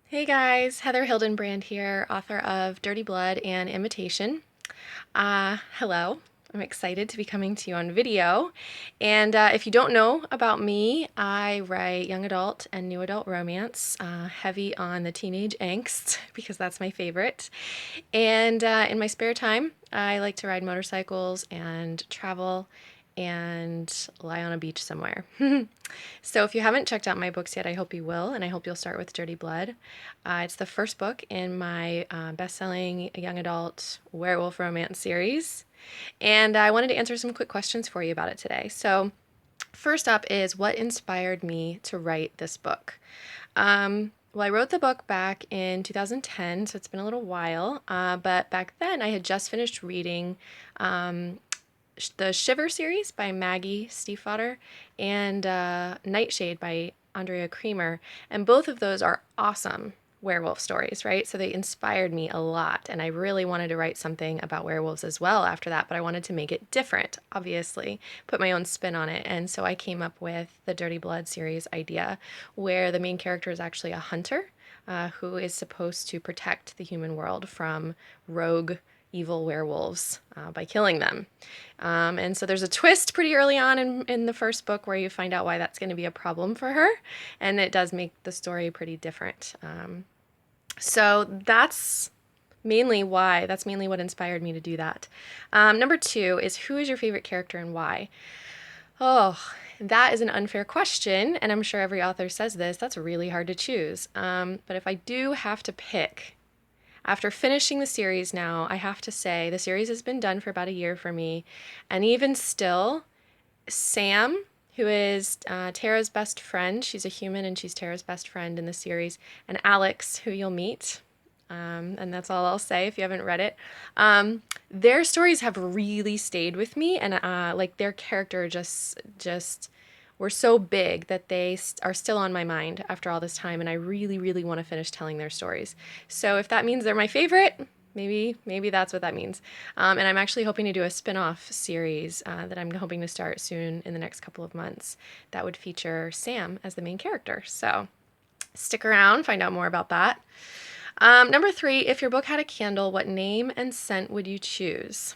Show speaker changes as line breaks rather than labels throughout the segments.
Hey guys, Heather Hildenbrand here, author of Dirty Blood and Imitation. Hello. I'm excited to be coming to you on video. And if you don't know about me, I write young adult and new adult romance, heavy on the teenage angst because that's my favorite. And in my spare time, I like to ride motorcycles and travel and lie on a beach somewhere. So if you haven't checked out my books yet, I hope you will, and I hope you'll start with Dirty Blood. It's the first book in my best-selling young adult werewolf romance series, and I wanted to answer some quick questions for you about it today. So first up is what inspired me to write this book? Well, I wrote the book back in 2010, so it's been a little while, but back then I had just finished reading the Shiver series by Maggie Stiefvater and Nightshade by Andrea Creamer. And both of those are awesome werewolf stories, right? So they inspired me a lot. And I really wanted to write something about werewolves as well after that, but I wanted to make it different, obviously, put my own spin on it. And so I came up with the Dirty Blood series idea, where the main character is actually a hunter who is supposed to protect the human world from rogue evil werewolves by killing them. And so there's a twist pretty early on in the first book where you find out why that's going to be a problem for her. And it does make the story pretty different. So that's mainly what inspired me to do that. Number two is, who is your favorite character and why? Oh, that is an unfair question, and I'm sure every author says this. That's really hard to choose. But if I do have to pick, after finishing the series now, I have to say the series has been done for about a year for me. And even still, Sam, who is Tara's best friend, she's a human and she's Tara's best friend in the series, and Alex, who you'll meet, and that's all I'll say if you haven't read it. Their stories have really stayed with me, and like their character just were so big that they are still on my mind after all this time, and I really, really want to finish telling their stories. So if that means they're my favorite, maybe that's what that means. And I'm actually hoping to do a spin-off series that I'm hoping to start soon in the next couple of months that would feature Sam as the main character. So stick around, find out more about that. Number three, if your book had a candle, what name and scent would you choose?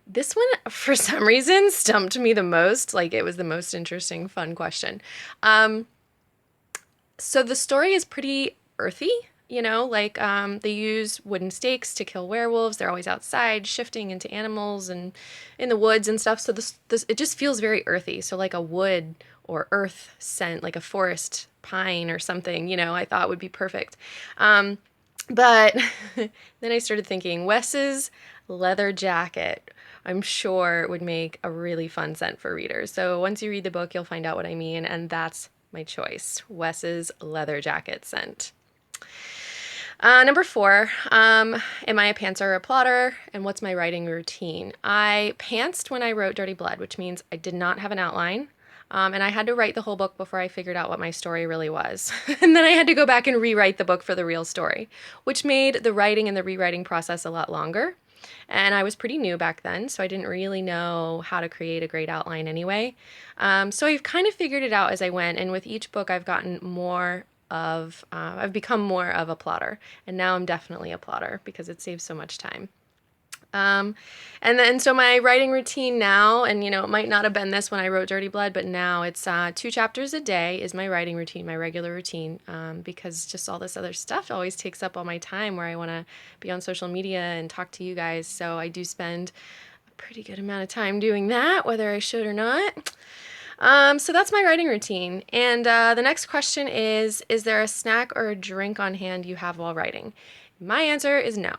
This one for some reason stumped me the most. Like, it was the most interesting, fun question. So the story is pretty earthy, they use wooden stakes to kill werewolves. They're always outside shifting into animals and in the woods and stuff. So this it just feels very earthy. So like a wood or earth scent, like a forest pine or something, I thought would be perfect. But then I started thinking Wes's leather jacket, I'm sure would make a really fun scent for readers. So once you read the book, you'll find out what I mean, and that's my choice, Wes's leather jacket scent. Number four, am I a pantser or a plotter? And what's my writing routine? I pantsed when I wrote Dirty Blood, which means I did not have an outline. And I had to write the whole book before I figured out what my story really was. And then I had to go back and rewrite the book for the real story, which made the writing and the rewriting process a lot longer. And I was pretty new back then, so I didn't really know how to create a great outline anyway. So I've kind of figured it out as I went, and with each book I've become more of a plotter, and now I'm definitely a plotter because it saves so much time. And then, so my writing routine now, and it might not have been this when I wrote Dirty Blood, but now it's 2 chapters a day is my writing routine, my regular routine, because just all this other stuff always takes up all my time where I want to be on social media and talk to you guys. So I do spend a pretty good amount of time doing that, whether I should or not. So that's my writing routine. And the next question is there a snack or a drink on hand you have while writing? My answer is no.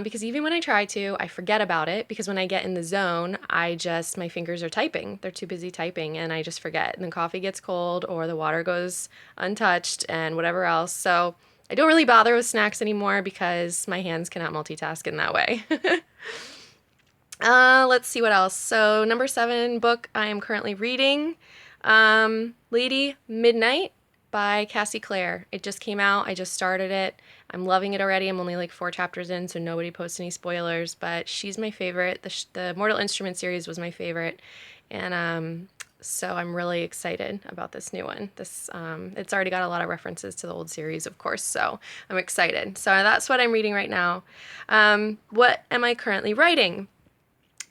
Because even when I try to, I forget about it, because when I get in the zone, my fingers are typing. They're too busy typing, and I just forget. And the coffee gets cold or the water goes untouched and whatever else. So I don't really bother with snacks anymore because my hands cannot multitask in that way. Let's see what else. So number 7 book I am currently reading, Lady Midnight by Cassie Clare. It just came out. I just started it. I'm loving it already. I'm only like 4 chapters in, so nobody posts any spoilers, but she's my favorite. The Mortal Instruments series was my favorite, and So I'm really excited about this new one. It's already got a lot of references to the old series, of course, so I'm excited. So that's what I'm reading right now. What am I currently writing?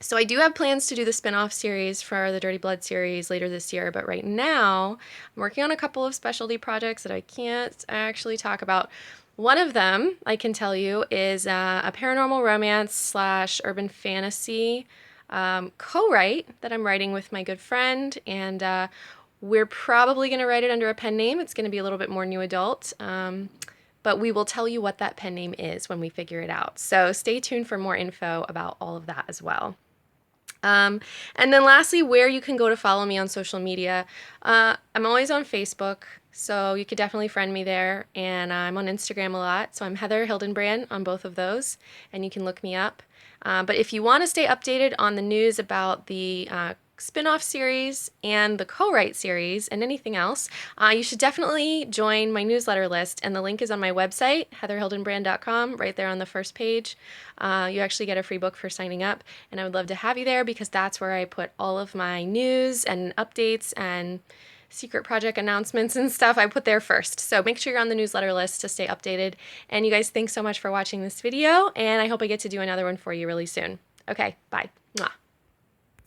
So I do have plans to do the spin-off series for the Dirty Blood series later this year, but right now I'm working on a couple of specialty projects that I can't actually talk about. One of them, I can tell you, is a paranormal romance slash urban fantasy co-write that I'm writing with my good friend, and we're probably going to write it under a pen name. It's going to be a little bit more new adult, but we will tell you what that pen name is when we figure it out. So stay tuned for more info about all of that as well. And then lastly, where you can go to follow me on social media. I'm always on Facebook, so you could definitely friend me there. And I'm on Instagram a lot, so I'm Heather Hildenbrand on both of those, and you can look me up. But if you want to stay updated on the news about the spin-off series and the co-write series and anything else, you should definitely join my newsletter list, and the link is on my website, heatherhildenbrand.com, right there on the first page. You actually get a free book for signing up, and I would love to have you there because that's where I put all of my news and updates and secret project announcements and stuff. I put there first. So make sure you're on the newsletter list to stay updated. And you guys, thanks so much for watching this video, and I hope I get to do another one for you really soon. Okay, bye. Mwah.